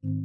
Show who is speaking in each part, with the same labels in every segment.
Speaker 1: Welcome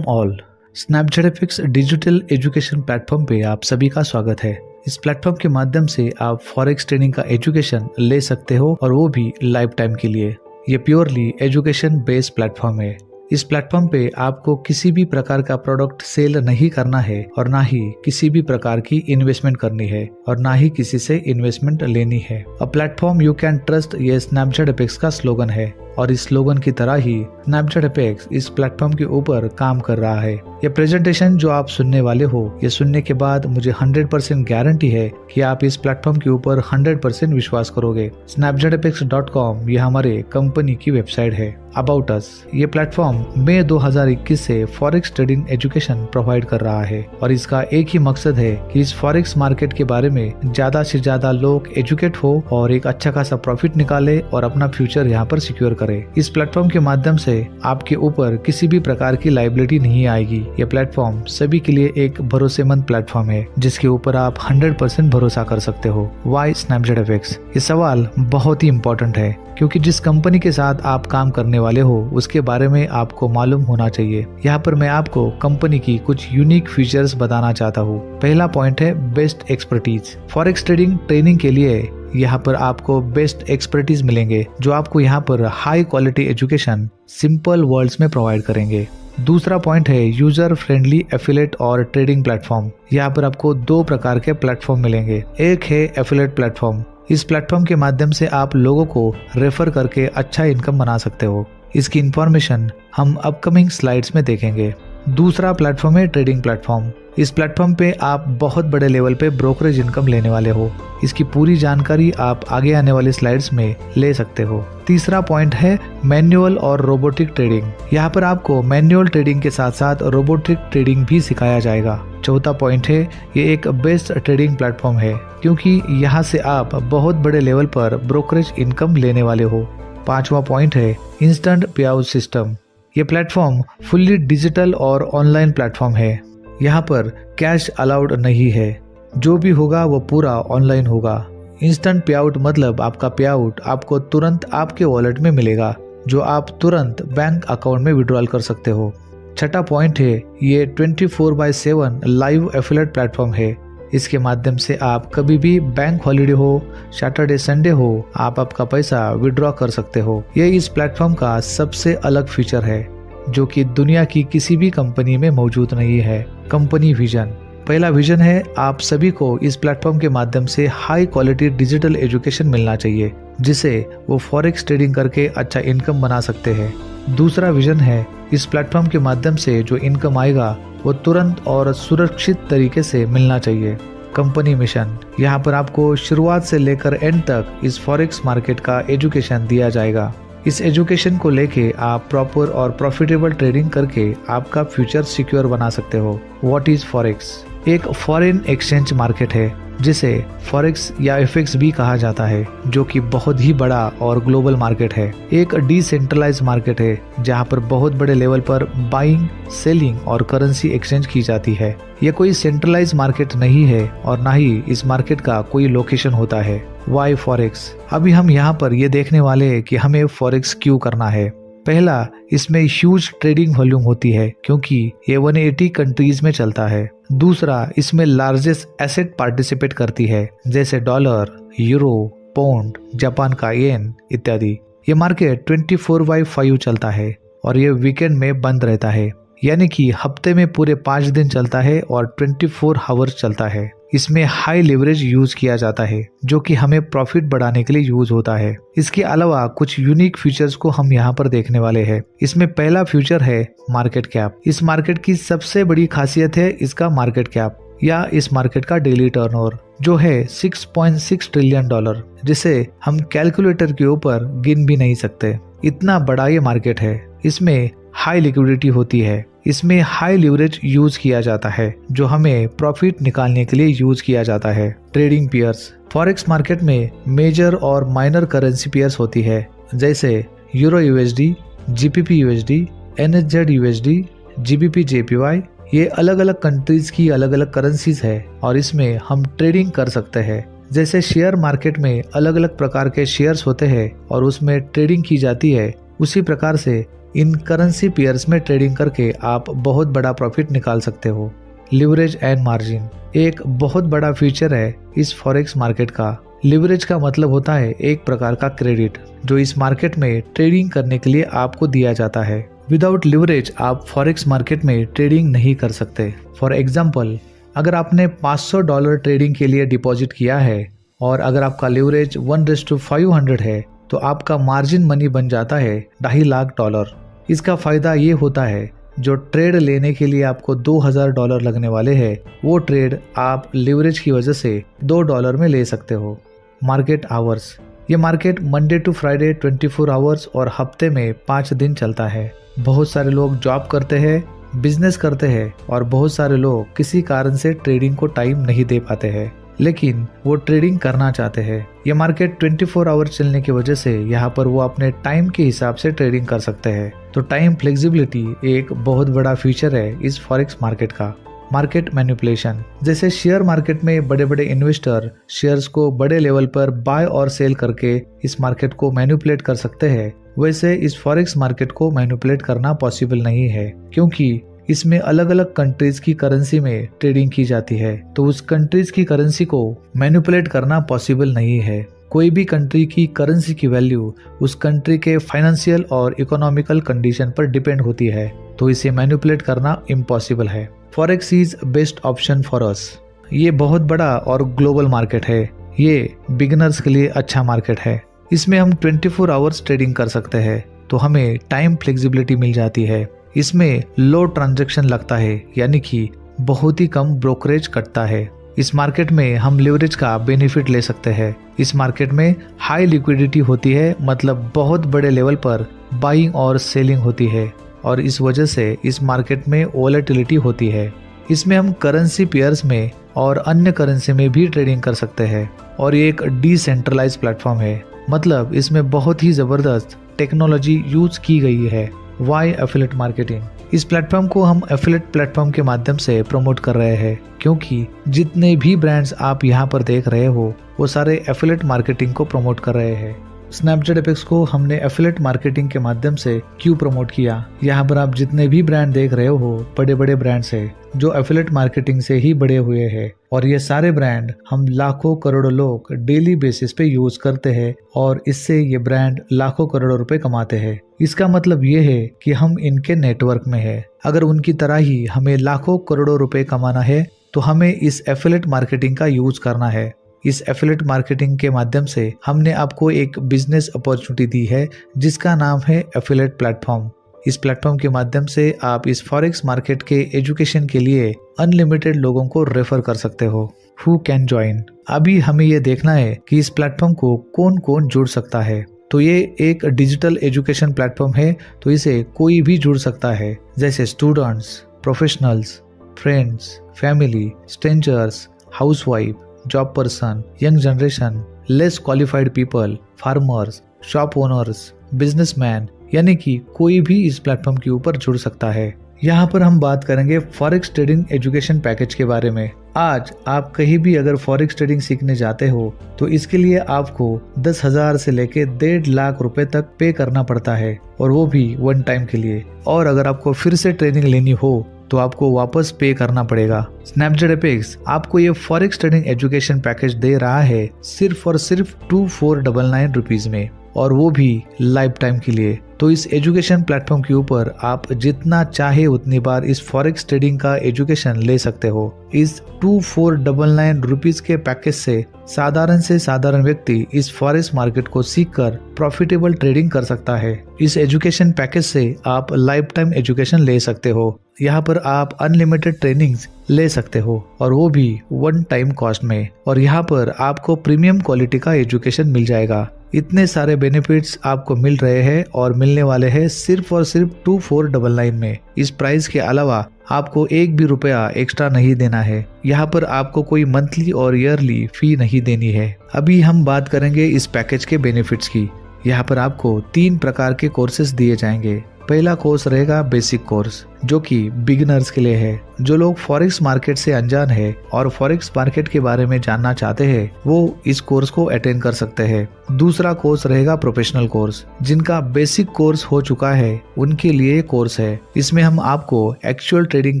Speaker 1: all. Snapjet digital education platform पे आप सभी का स्वागत है। इस प्लेटफॉर्म के माध्यम से आप फॉरेक्स ट्रेडिंग का एजुकेशन ले सकते हो और वो भी लाइफ टाइम के लिए। ये प्योरली एजुकेशन बेस्ड प्लेटफॉर्म है। इस प्लेटफॉर्म पे आपको किसी भी प्रकार का प्रोडक्ट सेल नहीं करना है और ना ही किसी भी प्रकार की इन्वेस्टमेंट करनी है और ना ही किसी से इन्वेस्टमेंट लेनी है। A platform you can trust, ये स्नैपजेट एपेक्स का स्लोगन है और इस स्लोगन की तरह ही स्नैपजेट एपेक्स इस प्लेटफॉर्म के ऊपर काम कर रहा है। ये प्रेजेंटेशन जो आप सुनने वाले हो, ये सुनने के बाद मुझे 100% गारंटी है कि आप इस प्लेटफॉर्म के ऊपर 100% विश्वास करोगे। snapjetapex.com ये हमारे कंपनी की वेबसाइट है। अबाउट अस, ये प्लेटफॉर्म मई 2021 से फॉरेक्स ट्रेडिंग एजुकेशन प्रोवाइड कर रहा है और इसका एक ही मकसद है कि इस फॉरेक्स मार्केट के बारे में ज्यादा से ज्यादा लोग एजुकेट हो और एक अच्छा खासा प्रॉफिट निकाले और अपना फ्यूचर यहाँ पर सिक्योर करे। इस प्लेटफॉर्म के माध्यम से आपके ऊपर किसी भी प्रकार की लायबिलिटी नहीं आएगी। ये प्लेटफॉर्म सभी के लिए एक भरोसेमंद प्लेटफॉर्म है जिसके ऊपर आप 100% भरोसा कर सकते हो। Why Snapjet Apex? ये सवाल बहुत ही इम्पोर्टेंट है क्योंकि जिस कंपनी के साथ आप काम करने वाले हो उसके बारे में आपको मालूम होना चाहिए। यहाँ पर मैं आपको कंपनी की कुछ यूनिक फीचर्स बताना चाहता हूँ। पहला पॉइंट है best expertise. Forex trading training के लिए यहाँ पर आपको बेस्ट एक्सपर्टीज मिलेंगे जो आपको यहाँ पर high quality education simple words में प्रोवाइड करेंगे। दूसरा पॉइंट है यूजर फ्रेंडली एफिलेट और ट्रेडिंग प्लेटफॉर्म। यहाँ पर आपको दो प्रकार के प्लेटफॉर्म मिलेंगे। एक है एफिलेट प्लेटफॉर्म। इस प्लेटफॉर्म के माध्यम से आप लोगों को रेफर करके अच्छा इनकम बना सकते हो। इसकी इंफॉर्मेशन हम अपकमिंग स्लाइड्स में देखेंगे। दूसरा प्लेटफॉर्म है ट्रेडिंग प्लेटफॉर्म। इस प्लेटफॉर्म पे आप बहुत बड़े लेवल पे ब्रोकरेज इनकम लेने वाले हो। इसकी पूरी जानकारी आप आगे आने वाली स्लाइड्स में ले सकते हो। तीसरा पॉइंट है मैनुअल और रोबोटिक ट्रेडिंग। यहाँ पर आपको मैनुअल ट्रेडिंग के साथ साथ रोबोटिक ट्रेडिंग भी सिखाया जाएगा। चौथा पॉइंट है ये एक बेस्ट ट्रेडिंग प्लेटफॉर्म है क्योंकि यहाँ से आप बहुत बड़े लेवल पर ब्रोकरेज इनकम लेने वाले हो। पांचवा पॉइंट है इंस्टेंट पे आउट सिस्टम। ये प्लेटफॉर्म फुल्ली डिजिटल और ऑनलाइन प्लेटफॉर्म है। यहाँ पर कैश अलाउड नहीं है, जो भी होगा वो पूरा ऑनलाइन होगा। इंस्टेंट पे आउट मतलब आपका पे आउट आपको तुरंत आपके वॉलेट में मिलेगा जो आप तुरंत बैंक अकाउंट में विड्रॉल कर सकते हो। छठा पॉइंट है ये 24/7 लाइव एफिलेट प्लेटफॉर्म है। इसके माध्यम से आप कभी भी बैंक हॉलिडे हो, सैटरडे संडे हो, आप आपका पैसा विड्रॉ कर सकते हो। ये इस प्लेटफॉर्म का सबसे अलग फीचर है जो कि दुनिया की किसी भी कंपनी में मौजूद नहीं है। Company vision. पहला विजन है आप सभी को इस प्लेटफॉर्म के माध्यम से हाई क्वालिटी डिजिटल एजुकेशन मिलना चाहिए जिसे वो फॉरेक्स ट्रेडिंग करके अच्छा इनकम बना सकते हैं। दूसरा विजन है इस प्लेटफॉर्म के माध्यम से जो इनकम आएगा वो तुरंत और सुरक्षित तरीके से मिलना चाहिए। Company mission. यहाँ पर आपको शुरुआत से लेकर एंड तक इस फॉरेक्स मार्केट का एजुकेशन दिया जाएगा। इस एजुकेशन को लेके आप प्रॉपर और प्रॉफिटेबल ट्रेडिंग करके आपका फ्यूचर सिक्योर बना सकते हो। What is forex? एक फॉरेन एक्सचेंज मार्केट है जिसे फॉरेक्स या एफएक्स भी कहा जाता है जो कि बहुत ही बड़ा और ग्लोबल मार्केट है। एक डिसेंट्रलाइज मार्केट है जहां पर बहुत बड़े लेवल पर बाइंग, सेलिंग और करेंसी एक्सचेंज की जाती है। यह कोई सेंट्रलाइज मार्केट नहीं है और ना ही इस मार्केट का कोई लोकेशन होता है। Why forex? अभी हम यहाँ पर ये देखने वाले हैं कि हमें फॉरेक्स क्यों करना है। पहला, इसमें ह्यूज ट्रेडिंग वॉल्यूम होती है क्योंकि ये 180 कंट्रीज में चलता है। दूसरा, इसमें लार्जेस्ट एसेट पार्टिसिपेट करती है जैसे डॉलर, यूरो, पाउंड, जापान का येन इत्यादि। ये मार्केट 24/5 चलता है और ये वीकेंड में बंद रहता है, यानी कि हफ्ते में पूरे 5 दिन चलता है और 24 आवर्स चलता है। इसमें हाई लेवरेज यूज किया जाता है जो कि हमें प्रॉफिट बढ़ाने के लिए यूज होता है। इसके अलावा कुछ यूनिक फीचर्स को हम यहाँ पर देखने वाले हैं। इसमें पहला फीचर है मार्केट कैप। इस मार्केट की सबसे बड़ी खासियत है इसका मार्केट कैप या इस मार्केट का डेली टर्नओवर जो है $6.6 ट्रिलियन, जिसे हम कैलकुलेटर के ऊपर गिन भी नहीं सकते। इतना बड़ा ये मार्केट है। इसमें हाई लिक्विडिटी होती है। इसमें हाई लिवरेज यूज किया जाता है जो हमें प्रॉफिट निकालने के लिए यूज किया जाता है। Trading pairs. फॉरेक्स मार्केट में मेजर और माइनर करेंसी पेयर्स होती है जैसे euro USD, GPP USD, NSZ USD, GBP JPY, ये अलग अलग कंट्रीज की अलग अलग करेंसीज है और इसमें हम ट्रेडिंग कर सकते हैं। जैसे शेयर मार्केट में अलग अलग प्रकार के शेयर्स होते हैं और उसमें ट्रेडिंग की जाती है, उसी प्रकार से इन करेंसी पेयर्स में ट्रेडिंग करके आप बहुत बड़ा प्रॉफिट निकाल सकते हो। लिवरेज एंड मार्जिन एक बहुत बड़ा फीचर है इस फॉरेक्स मार्केट का। लिवरेज का मतलब होता है एक प्रकार का क्रेडिट जो इस मार्केट में ट्रेडिंग करने के लिए आपको दिया जाता है। विदाउट लिवरेज आप फॉरेक्स मार्केट में ट्रेडिंग नहीं कर सकते। फॉर एग्जाम्पल, अगर आपने $500 ट्रेडिंग के लिए डिपॉजिट किया है और अगर आपका लिवरेज 1:500 है तो आपका मार्जिन मनी बन जाता है $2.5 लाख। इसका फायदा ये होता है जो ट्रेड लेने के लिए आपको $2000 लगने वाले हैं, वो ट्रेड आप लिवरेज की वजह से $2 में ले सकते हो। मार्केट आवर्स, ये market Monday to Friday 24 hours और हफ्ते में 5 दिन चलता है। बहुत सारे लोग जॉब करते हैं, बिजनेस करते हैं और बहुत सारे लोग किसी कारण से ट्रेडिंग को टाइम नहीं दे पाते हैं, लेकिन वो ट्रेडिंग करना चाहते हैं। ये मार्केट 24 आवर चलने की वजह से यहाँ पर वो अपने टाइम के हिसाब से ट्रेडिंग कर सकते हैं। तो टाइम फ्लेक्सिबिलिटी एक बहुत बड़ा फीचर है इस फॉरेक्स मार्केट का। मार्केट मैनिपुलेशन, जैसे शेयर मार्केट में बड़े बड़े इन्वेस्टर शेयर्स को बड़े लेवल पर बाय और सेल करके इस मार्केट को मैनिपुलेट कर सकते हैं, वैसे इस फॉरेक्स मार्केट को मैनिपुलेट करना पॉसिबल नहीं है, क्योंकि इसमें अलग अलग कंट्रीज की करेंसी में ट्रेडिंग की जाती है। तो उस कंट्रीज की करेंसी को मैनिपुलेट करना पॉसिबल नहीं है। कोई भी कंट्री की करेंसी की वैल्यू उस कंट्री के फाइनेंशियल और इकोनॉमिकल कंडीशन पर डिपेंड होती है, तो इसे मैनिपुलेट करना इम्पॉसिबल है। Forex is best option for us. ये बहुत बड़ा और ग्लोबल मार्केट है। ये बिगिनर्स के लिए अच्छा मार्केट है। इसमें हम 24 आवर्स ट्रेडिंग कर सकते हैं, तो हमें टाइम फ्लेक्सिबिलिटी मिल जाती है। इसमें लो ट्रांजैक्शन लगता है, यानी कि बहुत ही कम ब्रोकरेज कटता है। इस मार्केट में हम लिवरेज का बेनिफिट ले सकते हैं। इस मार्केट में हाई लिक्विडिटी होती है, मतलब बहुत बड़े लेवल पर बाइंग और सेलिंग होती है और इस वजह से इस मार्केट में वोलेटिलिटी होती है। इसमें हम करेंसी पेयर्स में और अन्य करेंसी में भी ट्रेडिंग कर सकते हैं और ये एक डिसेंट्रलाइज प्लेटफॉर्म है, मतलब इसमें बहुत ही जबरदस्त टेक्नोलॉजी यूज की गई है। वाई एफिलिएट मार्केटिंग, इस प्लेटफॉर्म को हम एफिलिएट प्लेटफॉर्म के माध्यम से प्रमोट कर रहे हैं, क्योंकि जितने भी ब्रांड्स आप यहाँ पर देख रहे हो वो सारे एफिलिएट मार्केटिंग को प्रमोट कर रहे हैं। स्नैपजेट एपेक्स को हमने एफिलिएट मार्केटिंग के माध्यम से क्यों प्रमोट किया? यहाँ पर आप जितने भी ब्रांड देख रहे हो बड़े बड़े ब्रांड्स है जो एफिलिएट मार्केटिंग से ही बड़े हुए हैं और ये सारे ब्रांड हम लाखों करोड़ों लोग डेली बेसिस पे यूज करते हैं और इससे ये ब्रांड लाखों करोड़ों रुपए कमाते हैं। इसका मतलब ये है कि हम इनके नेटवर्क में है। अगर उनकी तरह ही हमें लाखों करोड़ों रुपए कमाना है तो हमें इस एफिलिएट मार्केटिंग का यूज करना है। इस एफिलिएट मार्केटिंग के माध्यम से हमने आपको एक बिजनेस अपॉर्चुनिटी दी है जिसका नाम है एफिलिएट प्लेटफॉर्म। इस प्लेटफॉर्म के माध्यम से आप इस फॉरेक्स मार्केट के एजुकेशन के लिए अनलिमिटेड लोगों को रेफर कर सकते हो। Who can join? अभी हमें ये देखना है कि इस प्लेटफॉर्म को कौन कौन जुड़ सकता है। तो ये एक डिजिटल एजुकेशन प्लेटफॉर्म है, तो इसे कोई भी जुड़ सकता है, जैसे students, professionals, friends, family, strangers, housewife, job person, young generation, less qualified people, farmers, shop owners, businessman, यानी कि कोई भी इस प्लेटफॉर्म के ऊपर जुड़ सकता है। यहाँ पर हम बात करेंगे फॉरेक्स ट्रेडिंग एजुकेशन पैकेज के बारे में। आज आप कहीं भी अगर फॉरेक्स ट्रेडिंग सीखने जाते हो तो इसके लिए आपको 10,000 से लेके 1.5 लाख रुपए तक पे करना पड़ता है, और वो भी वन टाइम के लिए। और अगर आपको फिर से ट्रेनिंग लेनी हो तो आपको वापस पे करना पड़ेगा। स्नैपजेट एपेक्स आपको ये फॉरेक्स ट्रेडिंग एजुकेशन पैकेज दे रहा है सिर्फ और सिर्फ 2499 रुपीज में, और वो भी लाइफ टाइम के लिए। तो इस एजुकेशन प्लेटफॉर्म के ऊपर आप जितना चाहे उतनी बार इस फॉरेक्स ट्रेडिंग का एजुकेशन ले सकते हो। इस 2499 रुपीज के पैकेज से साधारण व्यक्ति इस फॉरेक्स मार्केट को सीखकर प्रॉफिटेबल ट्रेडिंग कर सकता है। इस एजुकेशन पैकेज से आप लाइफ टाइम एजुकेशन ले सकते हो। यहाँ पर आप अनलिमिटेड ट्रेनिंग्स ले सकते हो, और वो भी वन टाइम कॉस्ट में, और यहाँ पर आपको प्रीमियम क्वालिटी का एजुकेशन मिल जाएगा। इतने सारे बेनिफिट्स आपको मिल रहे हैं और मिलने वाले हैं सिर्फ और सिर्फ 2499 में। इस प्राइस के अलावा आपको एक भी रुपया एक्स्ट्रा नहीं देना है। यहाँ पर आपको कोई मंथली और ईयरली फी नहीं देनी है। अभी हम बात करेंगे इस पैकेज के बेनिफिट्स की। यहाँ पर आपको 3 प्रकार के कोर्सेज दिए जाएंगे। पहला कोर्स रहेगा बेसिक कोर्स, जो कि बिगिनर्स के लिए है। जो लोग फॉरेक्स मार्केट से अनजान है और फॉरेक्स मार्केट के बारे में जानना चाहते हैं वो इस कोर्स को अटेंड कर सकते हैं। दूसरा कोर्स रहेगा प्रोफेशनल कोर्स। जिनका बेसिक कोर्स हो चुका है उनके लिए कोर्स है। इसमें हम आपको एक्चुअल ट्रेडिंग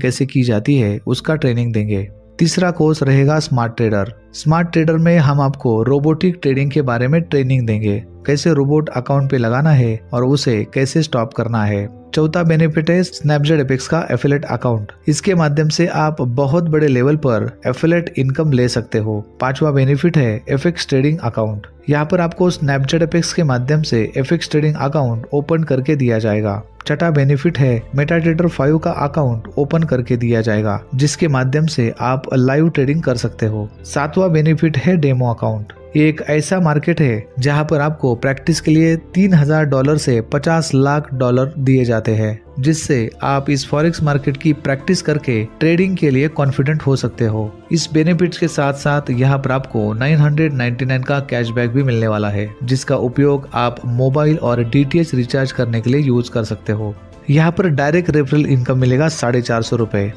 Speaker 1: कैसे की जाती है उसका ट्रेनिंग देंगे। तीसरा कोर्स रहेगा स्मार्ट ट्रेडर। स्मार्ट ट्रेडर में हम आपको रोबोटिक ट्रेडिंग के बारे में ट्रेनिंग देंगे, कैसे रोबोट अकाउंट पे लगाना है और उसे कैसे स्टॉप करना है। चौथा बेनिफिट है स्नैपजेट एफएक्स का एफिलिएट अकाउंट। इसके माध्यम से आप बहुत बड़े लेवल पर एफिलिएट इनकम ले सकते हो। पांचवा बेनिफिट है एफएक्स ट्रेडिंग अकाउंट। यहाँ पर आपको स्नैपजेट एफएक्स के माध्यम से एफएक्स ट्रेडिंग अकाउंट ओपन करके दिया जाएगा। छठा बेनिफिट है मेटाट्रेडर 5 का अकाउंट ओपन करके दिया जाएगा, जिसके माध्यम से आप लाइव ट्रेडिंग कर सकते हो। सातवां बेनिफिट है डेमो अकाउंट। ये एक ऐसा मार्केट है जहां पर आपको प्रैक्टिस के लिए $3000 से $50 लाख दिए जाते हैं, जिससे आप इस फॉरेक्स मार्केट की प्रैक्टिस करके ट्रेडिंग के लिए कॉन्फिडेंट हो सकते हो। इस बेनिफिट्स के साथ साथ यहाँ पर आपको 999 का कैशबैक भी मिलने वाला है, जिसका उपयोग आप मोबाइल और DTH रिचार्ज करने के लिए यूज कर सकते हो। यहाँ पर डायरेक्ट रेफरल इनकम मिलेगा 450 रुपए।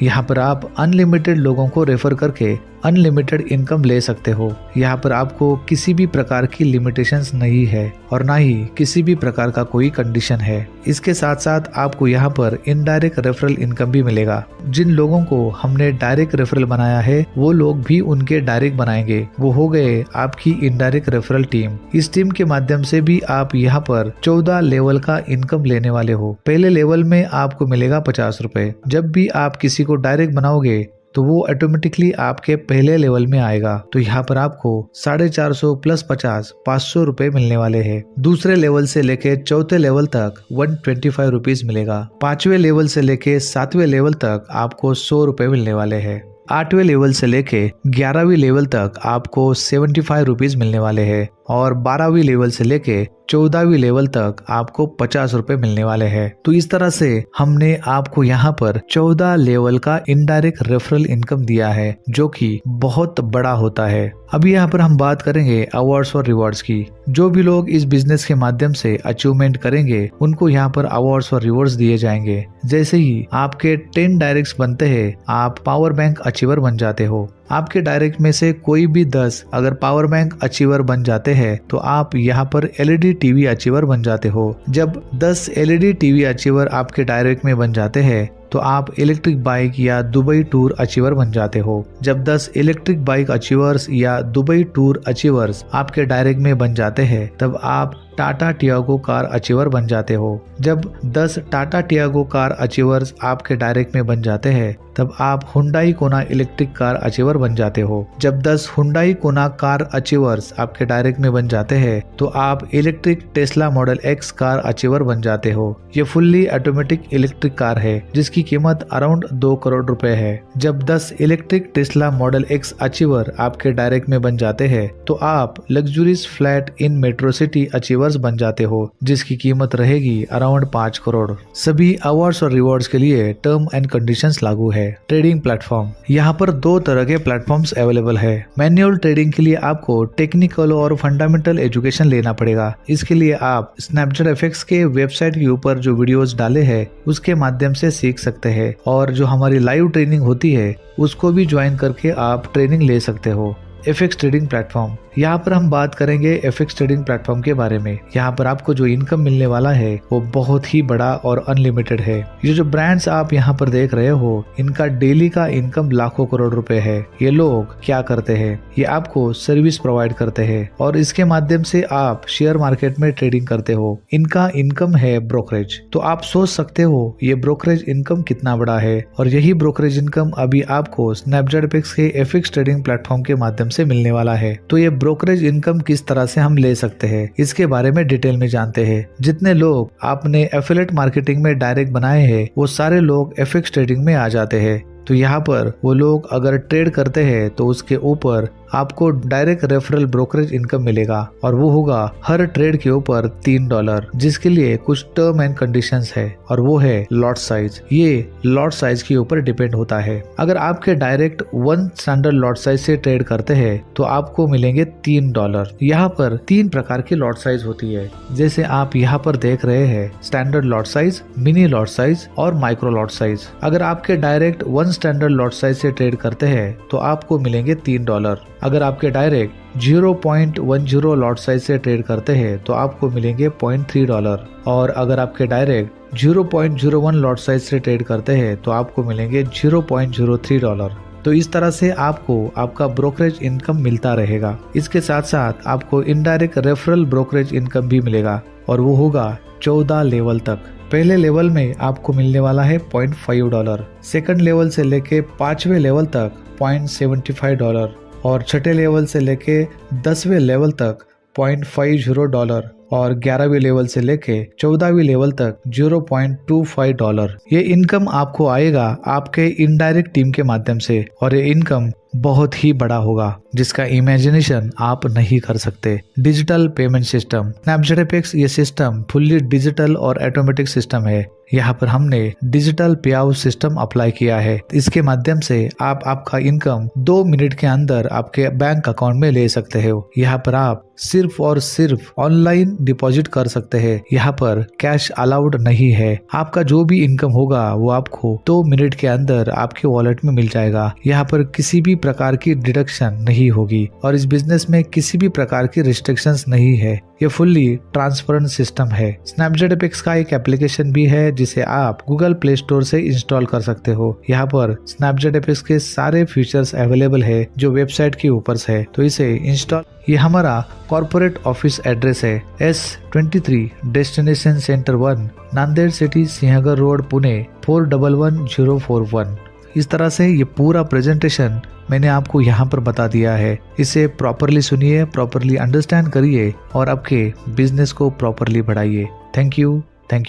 Speaker 1: यहाँ पर आप अनलिमिटेड लोगों को रेफर करके अनलिमिटेड इनकम ले सकते हो। यहाँ पर आपको किसी भी प्रकार की लिमिटेशंस नहीं है और ना ही किसी भी प्रकार का कोई कंडीशन है। इसके साथ साथ आपको यहाँ पर इनडायरेक्ट रेफरल इनकम भी मिलेगा। जिन लोगों को हमने डायरेक्ट रेफरल बनाया है वो लोग भी उनके डायरेक्ट बनाएंगे। वो हो गए आपकी इनडायरेक्ट रेफरल टीम। इस टीम के माध्यम से भी आप यहाँ पर 14 लेवल का इनकम लेने वाले हो। पहले लेवल में आपको मिलेगा 50 रुपए। जब भी आप किसी को डायरेक्ट बनाओगे तो वो ऑटोमेटिकली आपके पहले लेवल में आएगा। तो यहाँ पर आपको 450 प्लस 50 500 रुपए मिलने वाले हैं। दूसरे लेवल से लेके चौथे लेवल तक 125 रुपीज मिलेगा। पांचवे लेवल से लेके 7वें लेवल तक आपको 100 रुपए मिलने वाले हैं। 8वें लेवल से लेके 11वीं लेवल तक आपको 75 रुपीज मिलने वाले हैं और 12वीं लेवल से लेके 14वीं लेवल तक आपको 50 रुपए मिलने वाले हैं। तो इस तरह से हमने आपको यहाँ पर 14 लेवल का इनडायरेक्ट रेफरल इनकम दिया है, जो कि बहुत बड़ा होता है। अभी यहाँ पर हम बात करेंगे अवार्ड्स और रिवॉर्ड्स की। जो भी लोग इस बिजनेस के माध्यम से अचीवमेंट करेंगे उनको यहाँ पर अवार्ड्स और रिवॉर्ड्स दिए जाएंगे। जैसे ही आपके 10 डायरेक्ट्स बनते हैं आप पावर बैंक अचीवर बन जाते हो। आपके डायरेक्ट में से कोई भी 10 अगर पावर बैंक अचीवर बन जाते हैं तो आप यहाँ पर LED टीवी अचीवर बन जाते हो। जब 10 LED टीवी अचीवर आपके डायरेक्ट में बन जाते हैं तो आप इलेक्ट्रिक बाइक या दुबई टूर अचीवर बन जाते हो। जब 10 इलेक्ट्रिक बाइक अचीवर्स या दुबई टूर अचीवर्स आपके डायरेक्ट में बन जाते हैं तब आप टाटा टियागो कार अचीवर बन जाते हो। जब 10 टाटा टियागो कार अचीवर्स आपके डायरेक्ट में बन जाते हैं तब आप हुंडई कोना इलेक्ट्रिक कार अचीवर बन जाते हो। जब 10 हुंडई कोना कार अचीवर्स आपके डायरेक्ट में बन जाते हैं तो आप electric Tesla model X car achiever बन जाते हो। ये फुल्ली ऑटोमेटिक इलेक्ट्रिक कार है जिसकी कीमत अराउंड 2 करोड़ रुपए है। जब 10 electric Tesla model X achiever आपके डायरेक्ट में बन जाते हैं तो आप luxuries flat in metro city achiever बन जाते हो, जिसकी कीमत रहेगी अराउंड 5 करोड़। सभी अवार्ड्स और रिवॉर्ड्स के लिए टर्म एंड कंडीशंस लागू है। ट्रेडिंग प्लेटफॉर्म, यहाँ पर 2 तरह के प्लेटफॉर्म्स अवेलेबल है। मैनुअल ट्रेडिंग के लिए आपको टेक्निकल और फंडामेंटल एजुकेशन लेना पड़ेगा। इसके लिए आप स्नैपजेट एफएक्स के वेबसाइट के ऊपर जो वीडियोस डाले हैं उसके माध्यम से सीख सकते हैं और जो हमारी लाइव ट्रेनिंग होती है उसको भी ज्वाइन करके आप ट्रेनिंग ले सकते हो। एफएक्स ट्रेडिंग प्लेटफॉर्म, यहाँ पर हम बात करेंगे एफएक्स ट्रेडिंग प्लेटफॉर्म के बारे में। यहाँ पर आपको जो इनकम मिलने वाला है वो बहुत ही बड़ा और अनलिमिटेड है। ये जो ब्रांड्स आप यहाँ पर देख रहे हो इनका डेली का इनकम लाखों करोड़ रुपए है। ये लोग क्या करते हैं, ये आपको सर्विस प्रोवाइड करते हैं और इसके माध्यम से आप शेयर मार्केट में ट्रेडिंग करते हो। इनका इनकम है ब्रोकरेज। तो आप सोच सकते हो ये ब्रोकरेज इनकम कितना बड़ा है और यही ब्रोकरेज इनकम अभी आपको स्नैपजेट एफएक्स के एफएक्स ट्रेडिंग प्लेटफॉर्म के माध्यम से मिलने वाला है। तो ये ब्रोकरेज इनकम किस तरह से हम ले सकते हैं इसके बारे में डिटेल में जानते हैं। जितने लोग आपने एफिलिएट मार्केटिंग में डायरेक्ट बनाए हैं वो सारे लोग एफएक्स ट्रेडिंग में आ जाते हैं। तो यहाँ पर वो लोग अगर ट्रेड करते हैं तो उसके ऊपर आपको डायरेक्ट रेफरल ब्रोकरेज इनकम मिलेगा और वो होगा हर ट्रेड के ऊपर $3, जिसके लिए कुछ टर्म एंड कंडीशंस है और वो है लॉट साइज। ये लॉट साइज के ऊपर डिपेंड होता है। अगर आपके डायरेक्ट 1 स्टैंडर्ड लॉट साइज से ट्रेड करते हैं तो आपको मिलेंगे $3। यहाँ पर 3 प्रकार की लॉट साइज होती है, जैसे आप यहाँ पर देख रहे हैं standard lot size, mini lot size और माइक्रो लॉट साइज। अगर आपके डायरेक्ट 1 स्टैंडर्ड लॉट साइज से ट्रेड करते हैं तो आपको मिलेंगे $3। अगर आपके डायरेक्ट 0.10 लॉट साइज से ट्रेड करते हैं तो आपको मिलेंगे $0.3। और अगर आपके डायरेक्ट 0.01 लॉट साइज से ट्रेड करते हैं तो आपको मिलेंगे $0.03। तो इस तरह से आपको आपका ब्रोकरेज इनकम मिलता रहेगा। इसके साथ साथ आपको इनडायरेक्ट रेफरल ब्रोकरेज इनकम भी मिलेगा और वो होगा 14 लेवल तक। पहले लेवल में आपको मिलने वाला है $0.5, सेकंड लेवल से लेके 5वें लेवल तक $0.75 और छठे लेवल से लेके 10वें लेवल तक $0.50 और 11वीं लेवल से लेके 14वीं लेवल तक $0.25। ये इनकम आपको आएगा आपके इनडायरेक्ट टीम के माध्यम से और ये इनकम बहुत ही बड़ा होगा जिसका इमेजिनेशन आप नहीं कर सकते। डिजिटल पेमेंट सिस्टम स्नैपजेटएफएक्स ये सिस्टम फुल्ली डिजिटल और ऑटोमेटिक सिस्टम है। यहाँ पर हमने डिजिटल पे आउट सिस्टम अप्लाई किया है। इसके माध्यम से आप आपका इनकम 2 मिनट के अंदर आपके बैंक अकाउंट में ले सकते हो। यहाँ पर आप सिर्फ और सिर्फ ऑनलाइन डिपॉजिट कर सकते हैं। यहाँ पर कैश अलाउड नहीं है। आपका जो भी इनकम होगा वो आपको 2 मिनट के अंदर आपके वॉलेट में मिल जाएगा। यहाँ पर किसी भी प्रकार की डिडक्शन नहीं होगी और इस बिजनेस में किसी भी प्रकार की रिस्ट्रिक्शंस नहीं है। ये फुल्ली ट्रांसपेरेंट सिस्टम है। स्नैपजेटएफएक्स का एक एप्लीकेशन भी है जिसे आप गूगल प्ले स्टोर से इंस्टॉल कर सकते हो। यहाँ पर स्नैपजेटएफएक्स के सारे फीचर्स अवेलेबल है जो वेबसाइट के ऊपर है, तो इसे इंस्टॉल। ये हमारा कॉर्पोरेट ऑफिस एड्रेस है S23 destination centre 1 Nanded city Sinhagad road Pune 411041। इस तरह से ये पूरा प्रेजेंटेशन मैंने आपको यहाँ पर बता दिया है। इसे प्रॉपरली सुनिए, प्रॉपरली अंडरस्टैंड करिए और आपके बिजनेस को प्रॉपरली बढ़ाइए। Thank you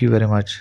Speaker 1: very much.